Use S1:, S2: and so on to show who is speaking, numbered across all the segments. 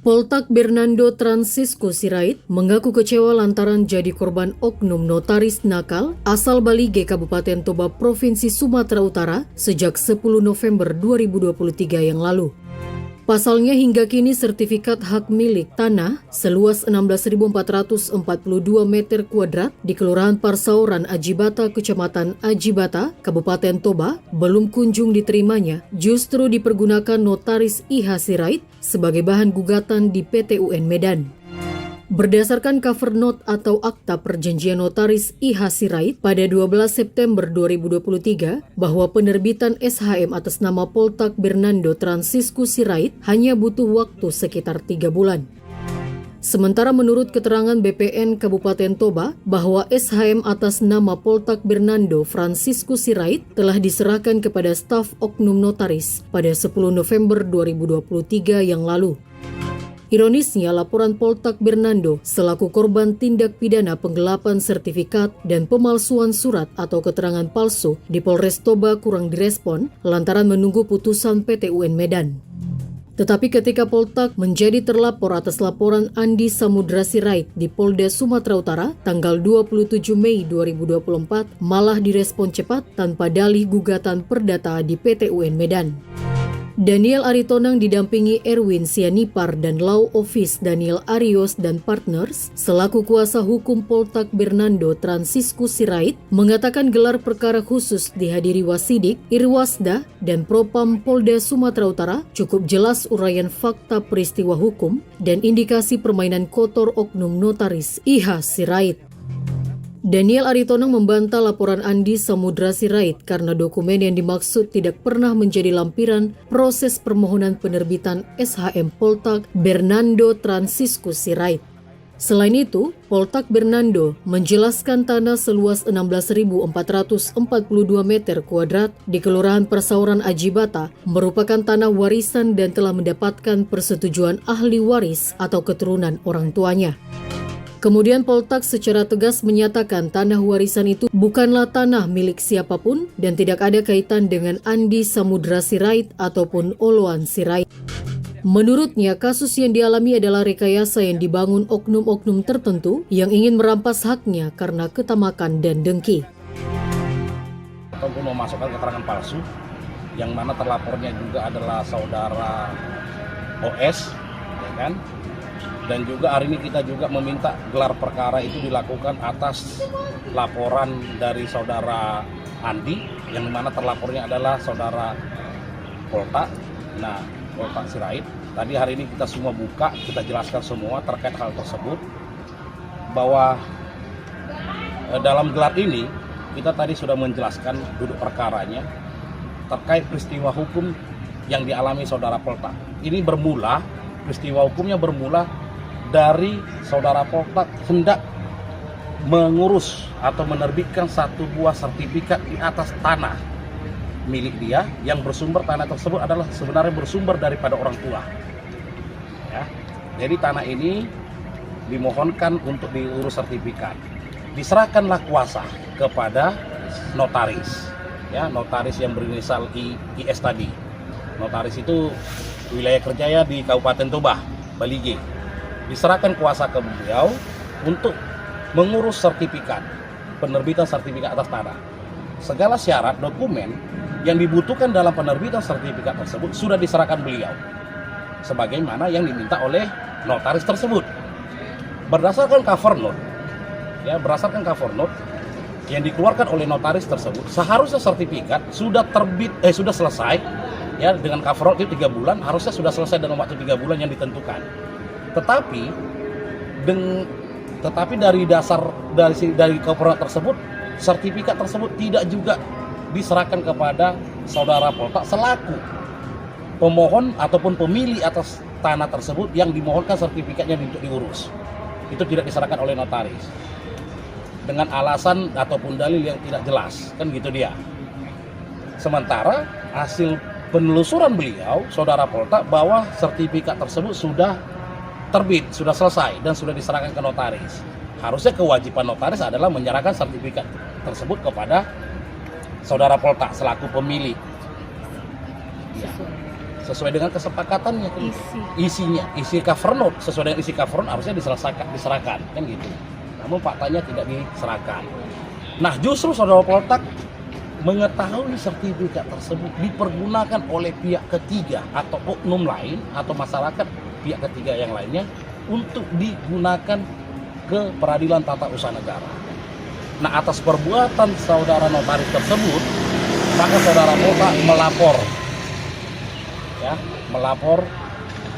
S1: Poltak Bernando Francisco Sirait mengaku kecewa lantaran jadi korban oknum notaris nakal asal Balige, Kabupaten Toba, Provinsi Sumatera Utara sejak 10 November 2023 yang lalu. Pasalnya hingga kini sertifikat hak milik tanah seluas 16.442 meter kuadrat di Kelurahan Parsauran Ajibata, Kecamatan Ajibata, Kabupaten Toba belum kunjung diterimanya, justru dipergunakan notaris IH Sirait sebagai bahan gugatan di PT UN Medan. Berdasarkan cover note atau akta perjanjian notaris IH Sirait pada 12 September 2023 bahwa penerbitan SHM atas nama Poltak Bernando Francisco Sirait hanya butuh waktu sekitar 3 bulan. Sementara menurut keterangan BPN Kabupaten Toba bahwa SHM atas nama Poltak Bernando Francisco Sirait telah diserahkan kepada staf oknum notaris pada 10 November 2023 yang lalu. Ironisnya, laporan Poltak Bernando selaku korban tindak pidana penggelapan sertifikat dan pemalsuan surat atau keterangan palsu di Polres Toba kurang direspon lantaran menunggu putusan PT UN Medan. Tetapi ketika Poltak menjadi terlapor atas laporan Andi Samudra Sirait di Polda Sumatera Utara tanggal 27 Mei 2024 malah direspon cepat tanpa dalih gugatan perdata di PT UN Medan. Daniel Aritonang didampingi Erwin Sianipar dan Law Office Daniel Arios dan Partners selaku kuasa hukum Poltak Bernando Francisco Sirait mengatakan gelar perkara khusus dihadiri Wasidik, Irwasda, dan Propam Polda Sumatera Utara cukup jelas uraian fakta peristiwa hukum dan indikasi permainan kotor oknum notaris IH Sirait. Daniel Aritonang membantah laporan Andi Samudra Sirait karena dokumen yang dimaksud tidak pernah menjadi lampiran proses permohonan penerbitan SHM Poltak Bernando Francisco Sirait. Selain itu, Poltak Bernando menjelaskan tanah seluas 16.442 meter kuadrat di Kelurahan Persauran Ajibata merupakan tanah warisan dan telah mendapatkan persetujuan ahli waris atau keturunan orang tuanya. Kemudian Poltak secara tegas menyatakan tanah warisan itu bukanlah tanah milik siapapun dan tidak ada kaitan dengan Andi Samudra Sirait ataupun Oloan Sirait. Menurutnya, kasus yang dialami adalah rekayasa yang dibangun oknum-oknum tertentu yang ingin merampas haknya karena ketamakan dan dengki.
S2: Ataupun memasukkan keterangan palsu, yang mana terlapornya juga adalah saudara OS, ya kan? Dan juga hari ini kita juga meminta gelar perkara itu dilakukan atas laporan dari saudara Andi, yang mana terlapornya adalah saudara Poltak. Nah, Poltak Sirait. Tadi hari ini kita semua buka, kita jelaskan semua terkait hal tersebut, bahwa dalam gelar ini kita tadi sudah menjelaskan duduk perkaranya terkait peristiwa hukum yang dialami saudara Poltak. Ini peristiwa hukumnya bermula dari saudara Poltak hendak mengurus atau menerbitkan satu buah sertifikat di atas tanah milik dia yang tanah tersebut adalah sebenarnya bersumber daripada orang tua. Ya. Jadi tanah ini dimohonkan untuk diurus sertifikat. Diserahkanlah kuasa kepada notaris. Ya, notaris yang berinisial IS tadi. Notaris itu wilayah kerjanya di Kabupaten Toba, Balige. Diserahkan kuasa ke beliau untuk mengurus sertifikat, penerbitan sertifikat atas tanah. Segala syarat dokumen yang dibutuhkan dalam penerbitan sertifikat tersebut sudah diserahkan beliau, sebagaimana yang diminta oleh notaris tersebut. Berdasarkan cover note yang dikeluarkan oleh notaris tersebut, seharusnya sertifikat sudah sudah selesai, ya, dengan cover note itu 3 bulan, harusnya sudah selesai dalam waktu 3 bulan yang ditentukan. Tetapi dari cover note tersebut, sertifikat tersebut tidak juga diserahkan kepada saudara Poltak selaku pemohon ataupun pemilik atas tanah tersebut yang dimohonkan sertifikatnya untuk diurus. Itu tidak diserahkan oleh notaris dengan alasan ataupun dalil yang tidak jelas, kan gitu dia. Sementara hasil penelusuran beliau, saudara Poltak, bahwa sertifikat tersebut sudah terbit, sudah selesai dan sudah diserahkan ke notaris. Harusnya kewajiban notaris adalah menyerahkan sertifikat tersebut kepada saudara Poltak selaku pemilik. Ya. sesuai dengan kesepakatannya kan. Isi cover note sesuai dengan isi cover note harusnya diserahkan kan gitu. Namun faktanya tidak diserahkan. Nah, justru saudara Poltak mengetahui sertifikat tersebut dipergunakan oleh pihak ketiga atau oknum lain atau masyarakat pihak ketiga yang lainnya untuk digunakan ke peradilan tata usaha negara. Nah, atas perbuatan saudara notaris tersebut, maka saudara Poltak melapor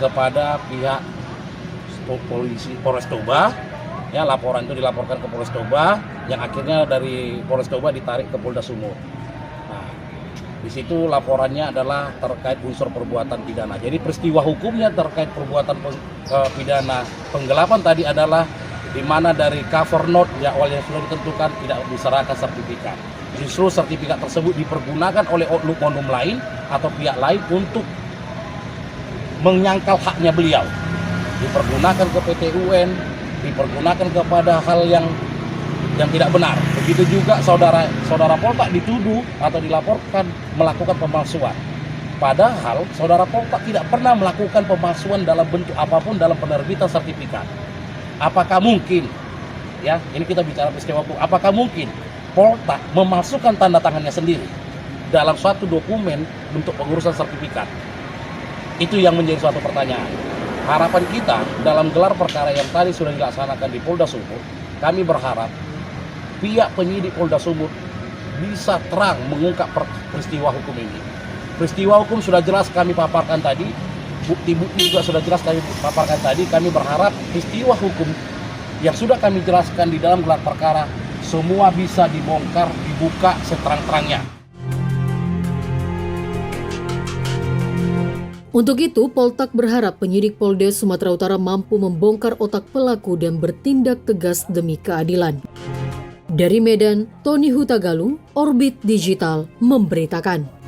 S2: kepada pihak polisi Polres Toba. Ya, laporan itu dilaporkan ke Polres Toba, yang akhirnya dari Polres Toba ditarik ke Polda Sumut. Nah, di situ laporannya adalah terkait unsur perbuatan pidana. Jadi peristiwa hukumnya terkait perbuatan pidana penggelapan tadi adalah di mana dari cover note di awal yang sudah ditentukan tidak diserahkan sertifikat. Justru sertifikat tersebut dipergunakan oleh oknum lain atau pihak lain untuk menyangkal haknya beliau. Dipergunakan ke PT UN, dipergunakan kepada hal yang tidak benar. Begitu juga saudara Poltak dituduh atau dilaporkan melakukan pemalsuan. Padahal saudara Poltak tidak pernah melakukan pemalsuan dalam bentuk apapun dalam penerbitan sertifikat. Apakah mungkin, ya ini kita bicara peristiwa hukum, apakah mungkin Poltak memalsukan tanda tangannya sendiri dalam suatu dokumen untuk pengurusan sertifikat? Itu yang menjadi suatu pertanyaan. Harapan kita dalam gelar perkara yang tadi sudah dilaksanakan di Polda Sumut, kami berharap pihak penyidik Polda Sumut bisa terang mengungkap peristiwa hukum ini. Peristiwa hukum sudah jelas kami paparkan tadi, bukti-bukti juga sudah jelas kami paparkan tadi. Kami berharap peristiwa hukum yang sudah kami jelaskan di dalam gelar perkara semua bisa dibongkar, dibuka seterang-terangnya.
S1: Untuk itu, Poltak berharap penyidik Polda Sumatera Utara mampu membongkar otak pelaku dan bertindak tegas demi keadilan. Dari Medan, Tony Hutagalung, Orbit Digital memberitakan.